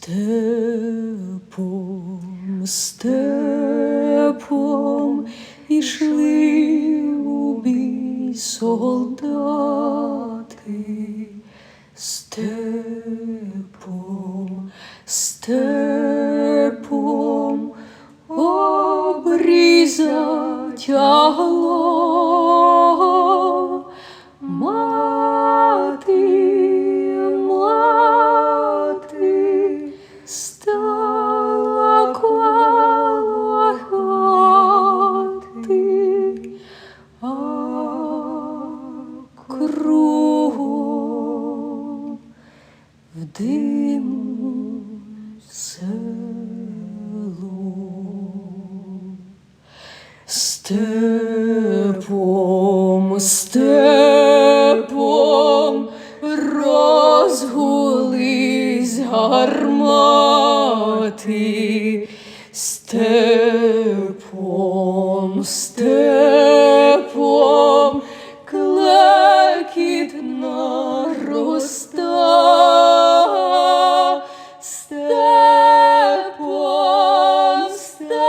Степом, степом ішли у бій солдати, степом, степом обріза тягло. Мати стала коло хати, а кругом в диму село. Степом, степом розгулись гармати, степом, степом клекіт наростав. Степом, степом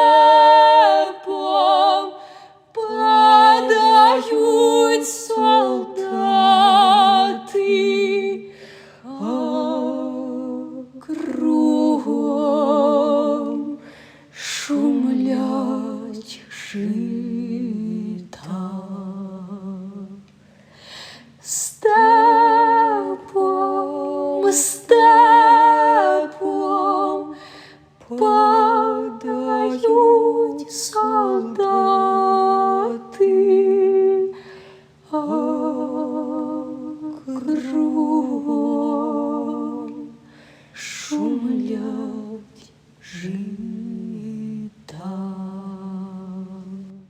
падають солдати, а кругом шумлять жита. Степом, степом падають солдати, а кругом шумлять жита.